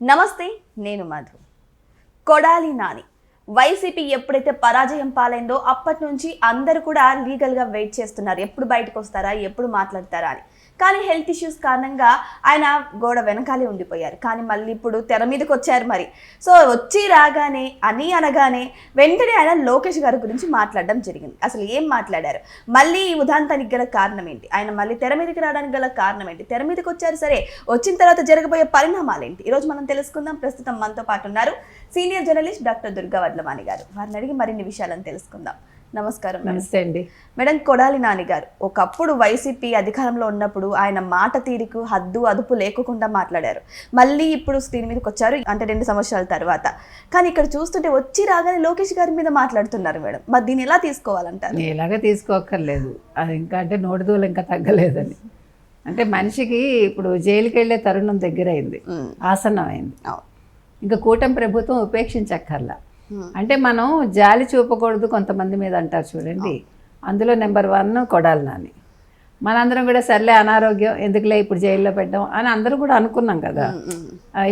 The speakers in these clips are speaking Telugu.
నమస్తే, నేను మధు. కొడాలి నాని వైసీపీ ఎప్పుడైతే పరాజయం పాలైందో అప్పటి నుంచి అందరూ కూడా లీగల్గా వెయిట్ చేస్తున్నారు, ఎప్పుడు బయటకు వస్తారా, ఎప్పుడు మాట్లాడతారా అని. కానీ హెల్త్ ఇష్యూస్ కారణంగా ఆయన గోడ వెనకాలే ఉండిపోయారు. కానీ మళ్ళీ ఇప్పుడు తెర మీదకి వచ్చారు. మరి సో వచ్చి రాగానే అనగానే వెంటనే ఆయన లోకేష్ గారి గురించి మాట్లాడడం జరిగింది. అసలు ఏం మాట్లాడారు, మళ్ళీ ఈ ఉదాంతానికి గల కారణం ఏంటి, ఆయన మళ్ళీ తెర మీదకి రావడానికి గల కారణం ఏంటి, తెర మీదకి వచ్చారు సరే, వచ్చిన తర్వాత జరగబోయే పరిణామాలు ఏంటి, ఈరోజు మనం తెలుసుకుందాం. ప్రస్తుతం మనతో పాటు ఉన్నారు senior journalist doctor Durga Vadlamani గారు. వారిని అడిగి మరిన్ని విషయాలను తెలుసుకుందాం. నమస్కారం. నమస్తే అండి మేడం. కొడాలి నాని గారు ఒకప్పుడు వైసీపీ అధికారంలో ఉన్నప్పుడు ఆయన మాట తీరుకు హద్దు అదుపు లేకుండా మాట్లాడారు. మళ్ళీ ఇప్పుడు స్క్రీన్ మీదకి వచ్చారు, అంటే 2 సంవత్సరాల తర్వాత. కానీ ఇక్కడ చూస్తుంటే వచ్చి రాగానే లోకేష్ గారి మీద మాట్లాడుతున్నారు మేడం. మరి దీన్ని ఎలా తీసుకోవాలంటారు? ఎలాగ తీసుకోక్కర్లేదు, అది ఇంకా అంటే నోటిదూలు ఇంకా తగ్గలేదని. అంటే మనిషికి ఇప్పుడు జైలుకి వెళ్ళే తరుణం దగ్గరైంది, ఆసన్నమైంది. ఇంకా కూటమి ప్రభుత్వం ఉపేక్షించక్కర్లా. అంటే మనం జాలి చూపకూడదు కొంతమంది మీద అంటారు చూడండి, అందులో నెంబర్ 1 కొడాలి నాని. మనందరం కూడా సర్లే అనారోగ్యం ఎందుకులే ఇప్పుడు జైల్లో పెట్టడం అని అందరూ కూడా అనుకున్నాం కదా.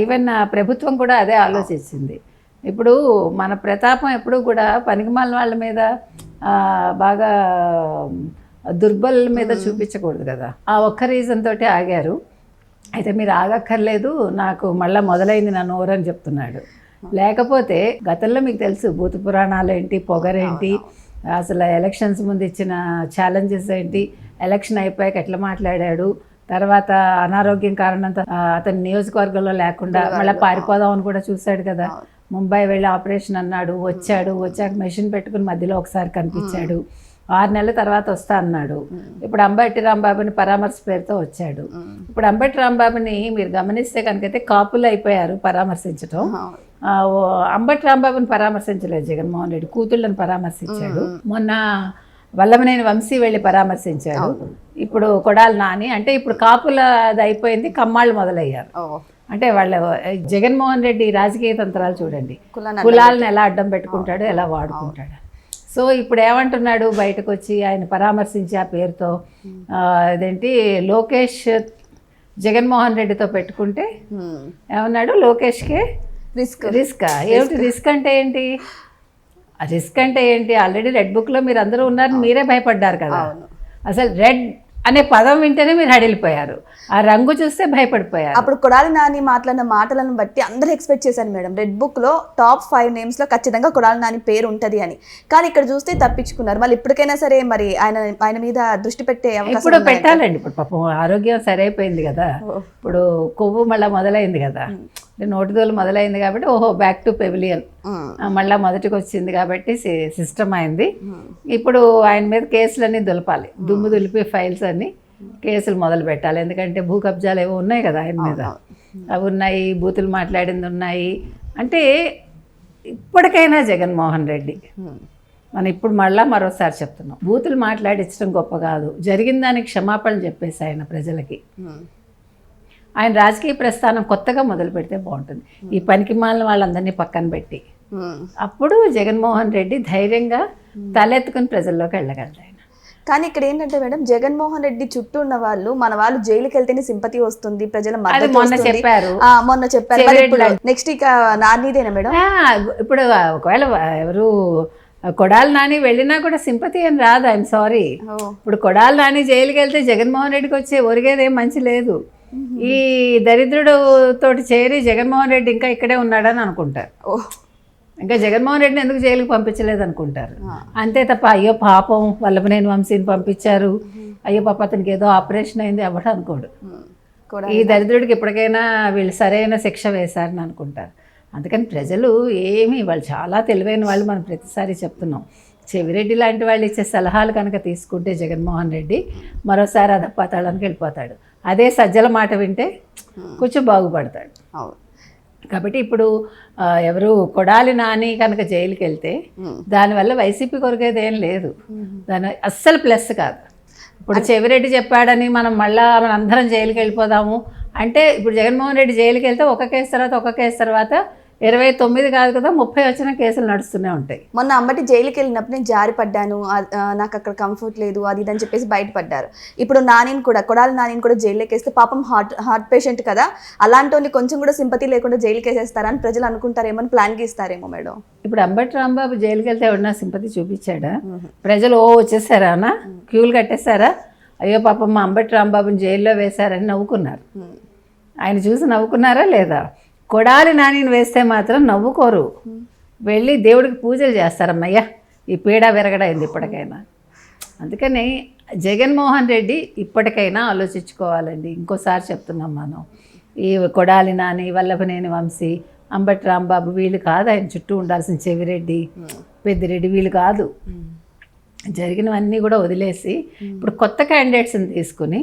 ఈవెన్ ప్రభుత్వం కూడా అదే ఆలోచించింది. ఇప్పుడు మన ప్రతాపం ఎప్పుడూ కూడా పనికిమాలిన వాళ్ళ మీద బాగా దుర్బల మీద చూపించకూడదు కదా. ఆ ఒక్క రీజన్ తోటి ఆగారు. అయితే మీరు ఆగక్కర్లేదు, నాకు మళ్ళీ మొదలైంది నా నోరు అని చెప్తున్నాడు. లేకపోతే గతంలో మీకు తెలుసు భూత పురాణాలు ఏంటి, పొగరేంటి, అసలు ఎలక్షన్స్ ముందు ఇచ్చిన ఛాలెంజెస్ ఏంటి, ఎలక్షన్ అయిపోయాక ఎట్లా మాట్లాడాడు, తర్వాత అనారోగ్యం కారణంతో అతని నియోజకవర్గంలో లేకుండా మళ్ళీ పారిపోదాం అని కూడా చూశాడు కదా. ముంబై వెళ్ళి ఆపరేషన్ అన్నాడు, వచ్చాక మెషిన్ పెట్టుకుని మధ్యలో ఒకసారి కనిపించాడు. 6 నెలల తర్వాత వస్తా అన్నాడు. ఇప్పుడు అంబటి రాంబాబుని పరామర్శ పేరుతో వచ్చాడు. ఇప్పుడు అంబటి రాంబాబుని మీరు గమనిస్తే కనుకైతే కాపులు అయిపోయారు పరామర్శించడం. అంబటి రాంబాబుని పరామర్శించలేదు జగన్మోహన్ రెడ్డి, కూతుళ్ళని పరామర్శించాడు. మొన్న వల్లభనేని వంశీ వెళ్ళి పరామర్శించాడు. ఇప్పుడు కొడాలి నాని. అంటే ఇప్పుడు కాపుల అది అయిపోయింది, కమ్మాళ్ళు మొదలయ్యారు. అంటే వాళ్ళ జగన్మోహన్ రెడ్డి రాజకీయ తంత్రాలు చూడండి, కులాలను ఎలా అడ్డం పెట్టుకుంటాడో, ఎలా వాడుకుంటాడు. సో ఇప్పుడు ఏమంటున్నాడు, బయటకు వచ్చి ఆయన పరామర్శించి ఆ పేరుతో అదేంటి లోకేష్ జగన్మోహన్ రెడ్డితో పెట్టుకుంటే ఏమన్నాడు, లోకేష్కే రిస్క్. ఏమిటి రిస్క్ అంటే ఏంటి, రిస్క్ అంటే ఏంటి, ఆల్రెడీ రెడ్ బుక్లో మీరు అందరూ ఉన్నారని మీరే భయపడ్డారు కదా. అసలు రెడ్ అనే పదం వింటేనే మీరు హడిలిపోయారు, ఆ రంగు చూస్తే భయపడిపోయారు. అప్పుడు కొడాలి నాని మాట్లాడిన మాటలను బట్టి అందరూ ఎక్స్పెక్ట్ చేశాను మేడం, రెడ్ బుక్ లో టాప్ 5 నేమ్స్ లో ఖచ్చితంగా కొడాలి నాని పేరు ఉంటది అని. కానీ ఇక్కడ చూస్తే తప్పించుకున్నారు. మళ్ళీ ఇప్పటికైనా సరే మరి ఆయన మీద దృష్టి పెట్టే ఇప్పుడు పెట్టాలండి. ఇప్పుడు పాపం ఆరోగ్యం సరైపోయింది కదా, ఇప్పుడు కొవ్వు మళ్ళీ మొదలైంది కదా, నోటిదోలు మొదలైంది కాబట్టి ఓహో బ్యాక్ టు పెవిలియన్ మళ్ళీ మొదటికి వచ్చింది కాబట్టి సిస్టమ్ అయింది. ఇప్పుడు ఆయన మీద కేసులన్నీ దులపాలి, దుమ్ము దులిపి ఫైల్స్ అన్ని కేసులు మొదలు పెట్టాలి. ఎందుకంటే భూ కబ్జాలు ఏవో ఉన్నాయి కదా ఆయన మీద, అవి ఉన్నాయి, బూతులు మాట్లాడింది ఉన్నాయి. అంటే ఇప్పటికైనా జగన్మోహన్ రెడ్డి, మనం ఇప్పుడు మరోసారి చెప్తున్నాం, బూతులు మాట్లాడించడం గొప్ప కాదు, జరిగిన దానికి క్షమాపణ చెప్పేసి ఆయన ప్రజలకి ఆయన రాజకీయ ప్రస్థానం కొత్తగా మొదలు పెడితే బాగుంటుంది. ఈ పనికి మాలిన వాళ్ళందరినీ పక్కన పెట్టి అప్పుడు జగన్మోహన్ రెడ్డి ధైర్యంగా తలెత్తుకుని ప్రజల్లోకి వెళ్ళగలరు ఆయన. కానీ ఇక్కడ ఏంటంటే మేడం, జగన్మోహన్ రెడ్డి చుట్టూ ఉన్న వాళ్ళు జైలుకి వెళ్తేనే సింపతి వస్తుంది, ప్రజల మద్దతు మొన్న చెప్పారు. నెక్స్ట్ ఇక నానిదేనా మేడం? ఇప్పుడు ఒకవేళ ఎవరు కొడాలి నాని వెళ్ళినా కూడా సింపతి అని రాదు, ఐఎమ్ సారీ. ఇప్పుడు కొడాలి నాని జైలుకి వెళ్తే జగన్మోహన్ రెడ్డికి వచ్చే ఒరిగేదేం మంచి లేదు. ఈ దరిద్రుడు తోటి చేరి జగన్మోహన్ రెడ్డి ఇంకా ఇక్కడే ఉన్నాడని అనుకుంటారు. ఇంకా జగన్మోహన్ రెడ్డిని ఎందుకు జైలుకి పంపించలేదు అనుకుంటారు అంతే తప్ప, అయ్యో పాపం వల్లభనేని వంశీని పంపించారు, అయ్యో పాప అతనికి ఏదో ఆపరేషన్ అయింది ఎవడు అనుకోడు. ఈ దరిద్రుడికి ఎప్పటికైనా వీళ్ళు సరైన శిక్ష వేశారని అనుకుంటారు. అందుకని ప్రజలు వాళ్ళు చాలా తెలివైన వాళ్ళు, మనం ప్రతిసారి చెప్తున్నాం. చెవిరెడ్డి లాంటి వాళ్ళు ఇచ్చే సలహాలు కనుక తీసుకుంటే జగన్మోహన్ రెడ్డి మరోసారి అధపాతాళానికి వెళ్ళిపోతాడు. అదే సజ్జల మాట వింటే కొంచెం బాగుపడతాడు. కాబట్టి ఇప్పుడు ఎవరు కొడాలి నాని కనుక జైలుకి వెళ్తే దానివల్ల వైసీపీ కొరికేది ఏం లేదు, దాని అస్సలు ప్లస్ కాదు. ఇప్పుడు చెవిరెడ్డి చెప్పాడని మనం అందరం జైలుకి వెళ్ళిపోదాము అంటే, ఇప్పుడు జగన్మోహన్ రెడ్డి జైలుకి వెళ్తే ఒక కేసు తర్వాత 29 కాదు కదా 30 వచ్చిన కేసులు నడుస్తూనే ఉంటాయి. మొన్న అంబటి జైలుకి వెళ్ళినప్పుడు నేను జారి పడ్డాను, నాకు అక్కడ కంఫర్ట్ లేదు అది ఇదని చెప్పేసి బయటపడ్డారు. ఇప్పుడు నానిని కూడా, కొడాలి నానిని కూడా జైలుకి వేస్తే పాపం హార్ట్ పేషెంట్ కదా, అలాంటి కొంచెం కూడా సింపతి లేకుండా జైలుకి వేసేస్తారా అని ప్రజలు అనుకుంటారేమో అని ప్లాన్ గీస్తారేమో మేడం. ఇప్పుడు అంబటి రాంబాబు జైలుకి వెళ్తే ఎవరన్నా సింపతి చూపించాడా? ప్రజలు వచ్చేసారా అన్న, క్యూలు కట్టేశారా, అయ్యో పాపం మా అంబటి రాంబాబుని జైల్లో వేశారని నవ్వుకున్నారు. ఆయన చూసి నవ్వుకున్నారా లేదా? కొడాలి నానిని వేస్తే మాత్రం నవ్వుకోరు, వెళ్ళి దేవుడికి పూజలు చేస్తారమ్మయ్యా, ఈ పీడ విరగడైంది ఇప్పటికైనా. అందుకని జగన్మోహన్ రెడ్డి ఇప్పటికైనా ఆలోచించుకోవాలండి. ఇంకోసారి చెప్తున్నాం మనం, ఈ కొడాలి నాని, వల్లభనేని వంశీ, అంబటి రాంబాబు వీళ్ళు కాదు ఆయన చుట్టూ ఉండాల్సిన, చెవిరెడ్డి, పెద్దిరెడ్డి వీళ్ళు కాదు. జరిగినవన్నీ కూడా వదిలేసి ఇప్పుడు కొత్త క్యాండిడేట్స్ని తీసుకుని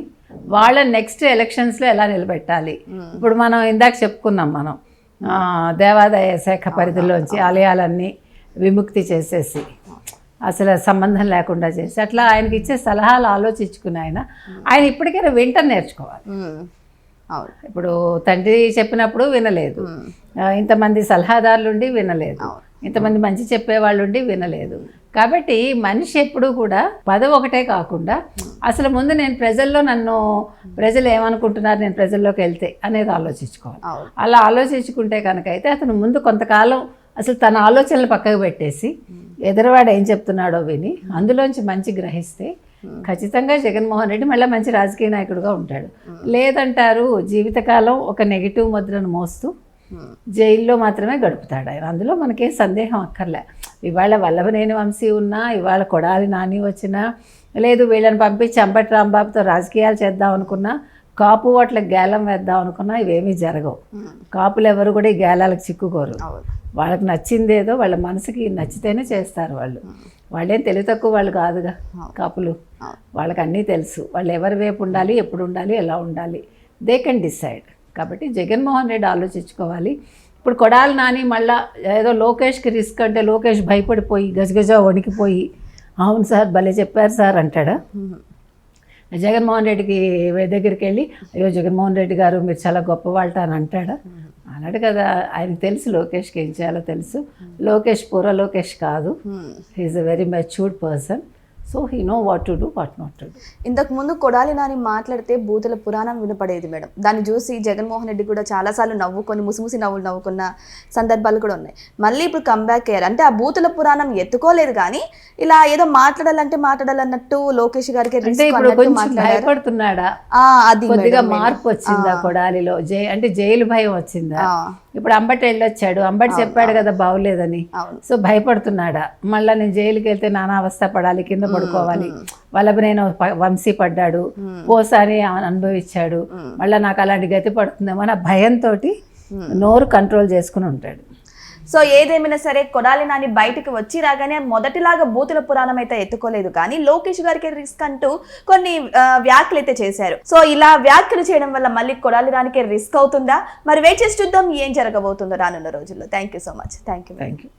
వాళ్ళ నెక్స్ట్ ఎలక్షన్స్లో ఎలా నిలబెట్టాలి. ఇప్పుడు మనం ఇందాక చెప్పుకున్నాం, మనం దేవాదాయ శాఖ పరిధిలోంచి ఆలయాలన్నీ విముక్తి చేసేసి అసలు సంబంధం లేకుండా చేసి అట్లా ఆయనకి ఇచ్చే సలహాలు ఆలోచించుకుని ఆయన ఇప్పటికైనా వింట నేర్చుకోవాలి. ఇప్పుడు తండ్రి చెప్పినప్పుడు వినలేదు, ఇంతమంది సలహాదారులుండి వినలేదు, ఇంతమంది మంచి చెప్పేవాళ్ళు ఉండి వినలేదు. కాబట్టి మనిషి ఎప్పుడూ కూడా పదవి ఒకటే కాకుండా అసలు ముందు నేను ప్రజలు ఏమనుకుంటున్నారు, నేను ప్రజల్లోకి వెళ్తే అనేది ఆలోచించుకోవాలి. అలా ఆలోచించుకుంటే కనుక అయితే అతను ముందు కొంతకాలం అసలు తన ఆలోచనలు పక్కకు పెట్టేసి ఎదురువాడు ఏం చెప్తున్నాడో విని అందులోంచి మంచి గ్రహిస్తే ఖచ్చితంగా జగన్మోహన్ రెడ్డి మళ్ళీ మంచి రాజకీయ నాయకుడిగా ఉంటాడు. లేదంటారు జీవితకాలం ఒక నెగిటివ్ ముద్రను మోస్తూ జైల్లో మాత్రమే గడుపుతాడు ఆయన. అందులో మనకేం సందేహం అక్కర్లే. ఇవాళ వల్లభనేని వంశీ ఉన్నా, ఇవాళ కొడాలి నాని వచ్చినా, లేదు వీళ్ళని పంపించి అంబటి రాంబాబుతో రాజకీయాలు చేద్దాం అనుకున్నా, కాపు ఓట్లకు గేలం వేద్దాం అనుకున్నా ఇవేమీ జరగవు. కాపులు ఎవరు కూడా ఈ గేలాలకు చిక్కుకోరు. వాళ్ళకి నచ్చిందేదో వాళ్ళ మనసుకి నచ్చితేనే చేస్తారు. వాళ్ళేం తెలివి తక్కువ వాళ్ళు కాదుగా కాపులు, వాళ్ళకి అన్నీ తెలుసు. వాళ్ళు ఎవరి వైపు ఉండాలి, ఎప్పుడు ఉండాలి, ఎలా ఉండాలి, దే కెన్ డిసైడ్. కాబట్టి జగన్మోహన్ రెడ్డి ఆలోచించుకోవాలి. ఇప్పుడు కొడాలి నాని మళ్ళా ఏదో లోకేష్కి రిస్క్ అంటే లోకేష్ భయపడిపోయి గజగజ వణికిపోయి అవును సార్ భలే చెప్పారు సార్ అంటాడా? జగన్మోహన్ రెడ్డికి దగ్గరికి వెళ్ళి అయ్యో జగన్మోహన్ రెడ్డి గారు మీరు చాలా గొప్పవాళ్ళ అని అంటాడా? అన్నాడు కదా. ఆయనకు తెలుసు లోకేష్కి ఏం చేయాలో తెలుసు. లోకేష్ పూర్వ లోకేష్ కాదు, he's a very matured person. So he know what to do, what not to do. ఇంతకుముందు కొడాలి నాని మాట్లాడితే బూతుల పురాణం వినపడేది మేడం. దాన్ని చూసి జగన్మోహన్ రెడ్డి కూడా చాలాసార్లు నవ్వుకొని ముసిముసి నవ్వుకున్న సందర్భాలు కూడా ఉన్నాయి. మళ్ళీ ఇప్పుడు కంబ్యాక్ అయ్యారు. అంటే ఆ బూతుల పురాణం ఎత్తుకోలేదు కానీ ఇలా ఏదో మాట్లాడాలన్నట్టు లోకేష్ గారికి భయపడుతున్నాడా, అది కొద్దిగా మార్పు వచ్చిందా కొడాలిలో? అంటే జైలు భయం వచ్చిందా? ఇప్పుడు అంబటి వెళ్ళొచ్చాడు, అంబటి చెప్పాడు కదా బాగులేదని, సో భయపడుతున్నాడా? మళ్ళీ నేను జైలుకి వెళ్తే నానా అవస్థ పడాలి, కింద పడుకోవాలి, వల్లభనేని వంశీ పడ్డాడు, పోసారి అనుభవించాడు, మళ్ళీ నాకు అలాంటి గతి పడుతుందేమో అని భయంతో నోరు కంట్రోల్ చేసుకుని ఉంటాడు. సో ఏదేమైనా సరే కొడాలి నాని బయటకు వచ్చి రాగానే మొదటిలాగా బూతుల పురాణం అయితే ఎత్తుకోలేదు కానీ లోకేష్ గారికి రిస్క్ అంటూ కొన్ని వ్యాఖ్యలు అయితే చేశారు. సో ఇలా వ్యాఖ్యలు చేయడం వల్ల మళ్ళీ కొడాలి నానికి రిస్క్ అవుతుందా? మరి వెయిట్ చేసి చూద్దాం ఏం జరగబోతుందో రానున్న రోజుల్లో. Thank you so much. Thank you.